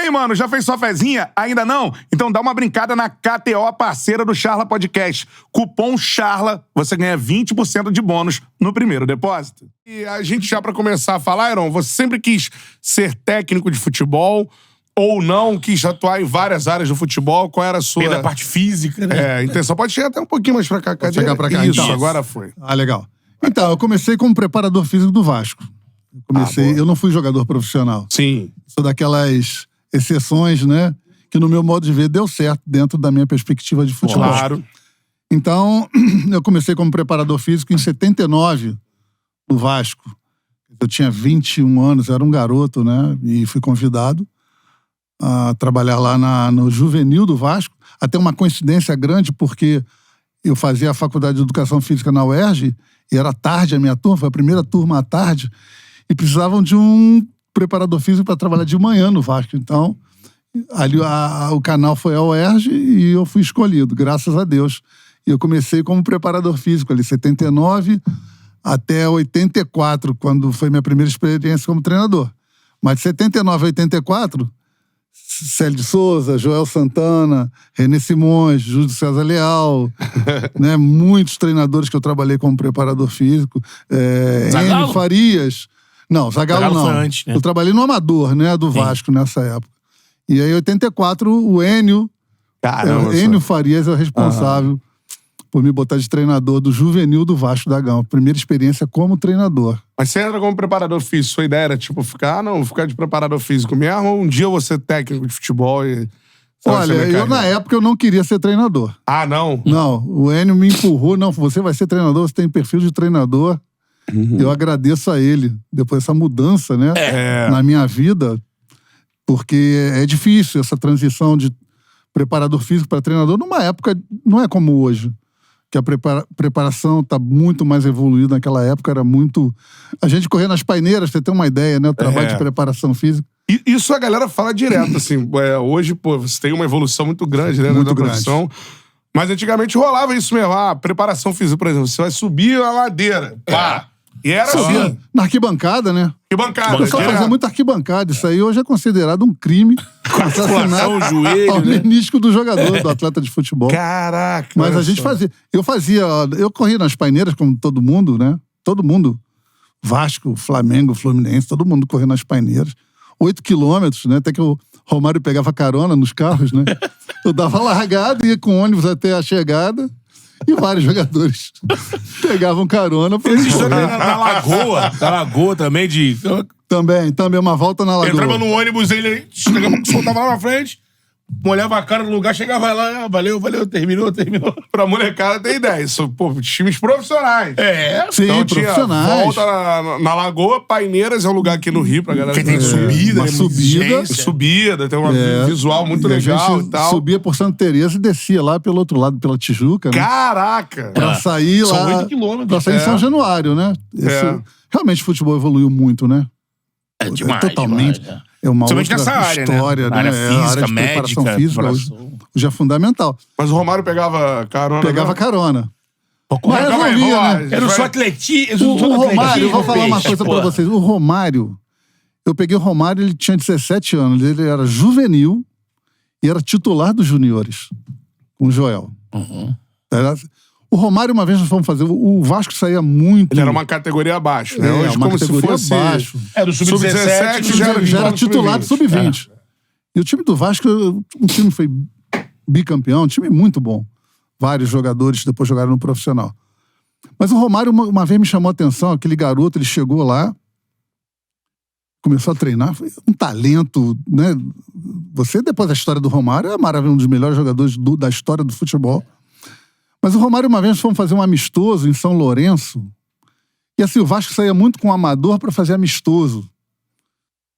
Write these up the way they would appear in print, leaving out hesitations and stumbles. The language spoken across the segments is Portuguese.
aí, mano, já fez sua fezinha? Ainda não? Então dá uma brincada na KTO, parceira do Charla Podcast. Cupom CHARLA, você ganha 20% de bônus no primeiro depósito. E a gente já pra começar a falar, Heron, você sempre quis ser técnico de futebol ou não, quis atuar em várias áreas do futebol? Qual era a sua... E da parte física, né? a intenção. Pode chegar até um pouquinho mais pra cá. Pode chegar pra cá, Isso, então. agora foi. Ah, legal. Então, eu comecei como preparador físico do Vasco. Eu não fui jogador profissional. Sim. Sou daquelas exceções, né? Que no meu modo de ver deu certo dentro da minha perspectiva de futebol. Claro. Então, eu comecei como preparador físico em 79, no Vasco. Eu tinha 21 anos, era um garoto, né? E fui convidado a trabalhar lá no juvenil do Vasco. Até uma coincidência grande, porque eu fazia a faculdade de Educação Física na UERJ, e era tarde a minha turma, foi a primeira turma à tarde, e precisavam de um preparador físico para trabalhar de manhã no Vasco. Então, ali o canal foi a UERJ e eu fui escolhido, graças a Deus. E eu comecei como preparador físico ali, 79 até 84, quando foi minha primeira experiência como treinador. Mas de 79 a 84... Célio de Souza, Joel Santana, René Simões, Júlio César Leal, né? Muitos treinadores que eu trabalhei como preparador físico. Enio Farias. Não, Zagallo não. Foi antes, né? Eu trabalhei no Amador, né? Do Vasco nessa época. E aí, em 84, o Enio... Caramba, Enio Farias é o responsável por me botar de treinador do juvenil do Vasco da Gama. Primeira experiência como treinador. Mas você entra como preparador físico, sua ideia era, tipo, ficar de preparador físico mesmo, ou um dia eu vou ser técnico de futebol e... Olha, eu na época eu não queria ser treinador. Ah, não? Não, o Enio me empurrou. Não, você vai ser treinador, você tem perfil de treinador. Eu agradeço a ele, depois dessa mudança, né? Na minha vida, porque é difícil essa transição de preparador físico para treinador, numa época, não é como hoje. Que a preparação tá muito mais evoluída. Naquela época era muito... A gente corria nas paineiras, você tem uma ideia, né? O trabalho de preparação física. E isso a galera fala direto, assim. Hoje, pô, você tem uma evolução muito grande, né? Muito na grande. profissão. Mas antigamente rolava isso mesmo. Preparação física, por exemplo. Você vai subir a ladeira. Pá! E era assim. Na arquibancada, né? Que bancada. O pessoal fazia muita arquibancada. Isso aí hoje é considerado um crime. Assassinar o joelho, ao né? menisco do jogador, do atleta de futebol. Caraca. Mas a gente fazia. Eu corria nas paineiras, como todo mundo, né? Todo mundo. Vasco, Flamengo, Fluminense, todo mundo corria nas paineiras. 8 quilômetros, né? Até que o Romário pegava carona nos carros, né? Eu dava largada, ia com ônibus até a chegada. E vários jogadores pegavam carona pra Existe história da Lagoa também, de... Também uma volta na Lagoa. Entrava no ônibus, ele soltava lá na frente, molhava a cara no lugar, chegava lá, valeu, terminou. Pra molecada tem ideia. Isso, pô, times profissionais. Sim, Então profissionais. volta na Lagoa, Paineiras é um lugar aqui no Rio pra galera. Que tem subida, uma né? subida. Subida, tem um visual muito E a legal gente e tal. subia por Santa Teresa e descia lá pelo outro lado, pela Tijuca, né? Caraca! Pra sair São lá... 8 quilômetros. Pra sair em São Januário, né? Realmente o futebol evoluiu muito, né? Demais, totalmente. demais, É uma somente outra nessa área, história, né? né? Área física, a área de preparação médica, física hoje é fundamental. Mas o Romário pegava carona. Pegava né? carona. Mas resolvia, né? Era o seu atletismo. O Romário, eu vou falar uma peixe, coisa pô. pra vocês. O Romário, eu peguei o Romário, ele tinha 17 anos, ele era juvenil e era titular dos juniores, com o Joel. O Romário, uma vez nós fomos fazer, o Vasco saía muito... Ele era uma categoria abaixo, né? Hoje, uma como categoria se fosse... abaixo. Era o Sub-17, Já era titular do Sub-20. E o time do Vasco, um time foi bicampeão, um time muito bom. Vários jogadores depois jogaram no profissional. Mas o Romário uma vez me chamou a atenção, aquele garoto, ele chegou lá, começou a treinar, foi um talento, né? Você, depois da história do Romário, é maravilhoso, um dos melhores jogadores da história do futebol. Mas o Romário, uma vez, fomos fazer um amistoso em São Lourenço, e assim, o Vasco saía muito com o Amador para fazer amistoso.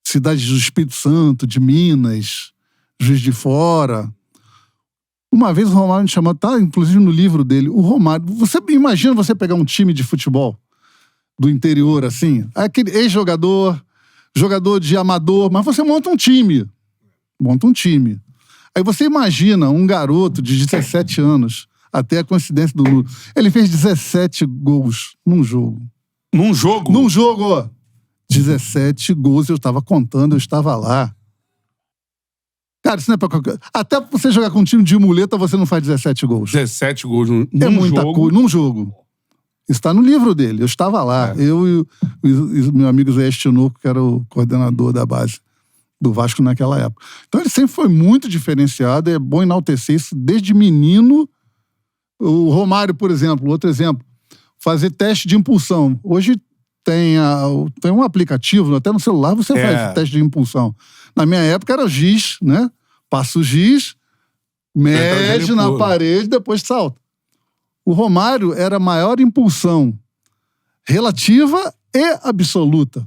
Cidades do Espírito Santo, de Minas, Juiz de Fora. Uma vez o Romário me chamou, tá inclusive no livro dele, o Romário... Você imagina você pegar um time de futebol do interior, assim, aquele ex-jogador, jogador de amador, mas você monta um time. Aí você imagina um garoto de 17 anos, até a coincidência do número. Ele fez 17 gols num jogo. Num jogo? Num jogo, ó. 17 gols, eu estava contando, eu estava lá. Cara, isso não é pra qualquer... Até você jogar com um time de muleta, você não faz 17 gols. 17 gols num É muita jogo. coisa, num jogo. Isso tá no livro dele. Eu estava lá. Eu e o meu amigo Zé Estinoco, que era o coordenador da base do Vasco naquela época. Então ele sempre foi muito diferenciado. É bom enaltecer isso desde menino. O Romário, por exemplo, outro exemplo. Fazer teste de impulsão. Hoje tem um aplicativo, até no celular você faz teste de impulsão. Na minha época era giz, né? Passa o giz, mede na parede, depois salta. O Romário era a maior impulsão relativa e absoluta.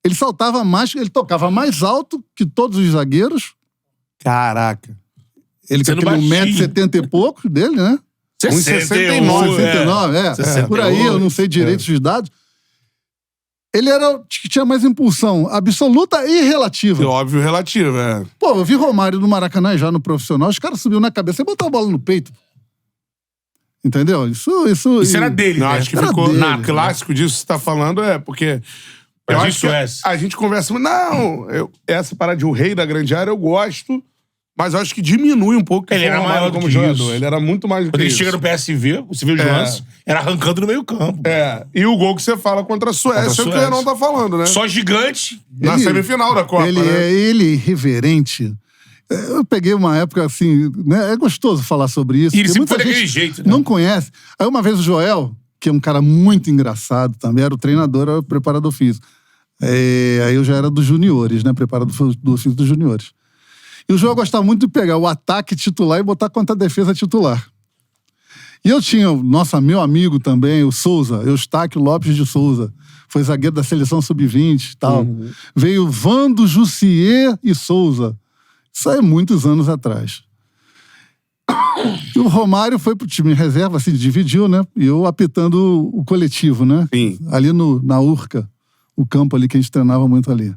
Ele saltava mais, ele tocava mais alto que todos os zagueiros. Caraca. Ele com aquele 1,70m e pouco dele, né? 69, 69, por aí, eu não sei direito os dados. Ele era o que tinha mais impulsão absoluta e relativa. Óbvio, relativa, Pô, eu vi Romário no Maracanã já no profissional, os caras subiam na cabeça e botavam a bola no peito. Entendeu? Isso era dele, Não, né? acho que Era ficou dele, na clássico disso que você tá falando, porque... Eu acho que a gente conversa... Não, essa parada de o rei da grande área eu gosto, mas eu acho que diminui um pouco. Ele era maior como jogador. Ele era muito mais do que Quando ele isso. chega no PSV, você viu os lances, era arrancando no meio campo. E o gol que você fala contra a Suécia é o que o Heron tá falando, né? Só gigante. Na semifinal da Copa, ele né? Ele irreverente. Eu peguei uma época assim, né? É gostoso falar sobre isso. E ele porque sempre muita foi daquele gente jeito, né? não conhece. Aí uma vez o Joel, que é um cara muito engraçado também, era o treinador, era o preparador físico. Aí eu já era dos juniores, né? Preparador físico dos juniores. E o Joel gostava muito de pegar o ataque titular e botar contra a defesa titular. E eu tinha meu amigo também, o Souza, Eustáquio Lopes de Souza. Foi zagueiro da seleção sub-20 e tal. Veio Vando, Jussier e Souza. Isso aí muitos anos atrás. E o Romário foi pro time reserva, assim, dividiu, né? E eu apitando o coletivo, né? Sim. Ali na Urca, o campo ali que a gente treinava muito ali.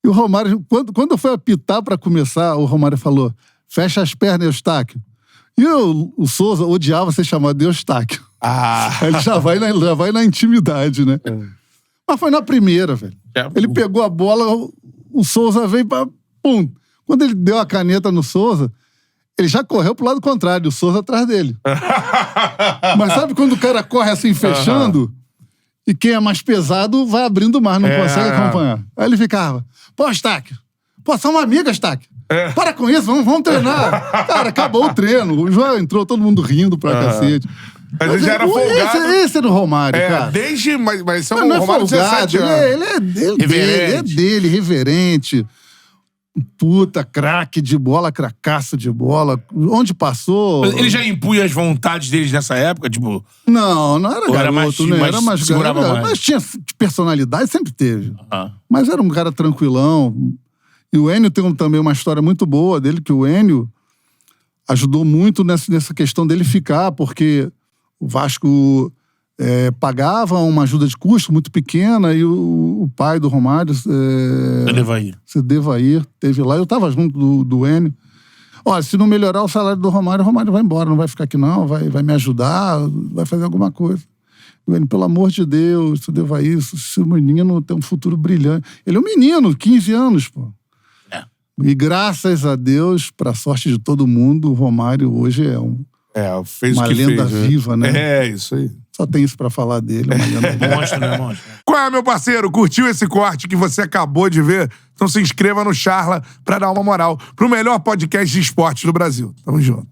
E o Romário, quando eu fui apitar para começar, o Romário falou, fecha as pernas, Eustáquio. E o Souza odiava ser chamado de Eustáquio. Aí ele já vai na intimidade, né? Mas foi na primeira, velho. Ele pegou a bola, o Souza veio pra... Pum! Quando ele deu a caneta no Souza, ele já correu pro lado contrário, o Souza atrás dele. Mas sabe quando o cara corre assim, fechando? E quem é mais pesado vai abrindo mais, não consegue acompanhar. Aí ele ficava, pô, Eustáquio, pô, só uma amiga, Eustáquio. Para com isso, vamos treinar. Cara, acabou o treino. O João entrou, todo mundo rindo pra cacete. Mas ele já era folgado. Esse era o Romário, cara. Mas isso é Não um é Romário de 17 folgado, anos. ele é dele, reverente. Puta, craque de bola, cracaço de bola. Onde passou... Ele já impunha as vontades deles nessa época? Tipo... Não era garoto, era mais, né? Era mais segurava garoto. mais. Mas tinha personalidade, sempre teve. Mas era um cara tranquilão. E o Enio tem também uma história muito boa dele, que o Enio ajudou muito nessa questão dele ficar, porque o Vasco pagava uma ajuda de custo muito pequena e o pai do Romário, Devair, teve lá. Eu tava junto do Enio. Olha, se não melhorar o salário do Romário, o Romário vai embora, não vai ficar aqui não, vai me ajudar, vai fazer alguma coisa. O Enio, pelo amor de Deus, o Devair, esse menino tem um futuro brilhante. Ele é um menino, 15 anos, pô. E graças a Deus, pra sorte de todo mundo, o Romário hoje é fez uma o que lenda fez, viva, né? É, isso aí. Só tem isso pra falar dele, é uma lenda. Monstro, né, monstro? Qual é, meu parceiro? Curtiu esse corte que você acabou de ver? Então se inscreva no Charla pra dar uma moral pro melhor podcast de esportes do Brasil. Tamo junto.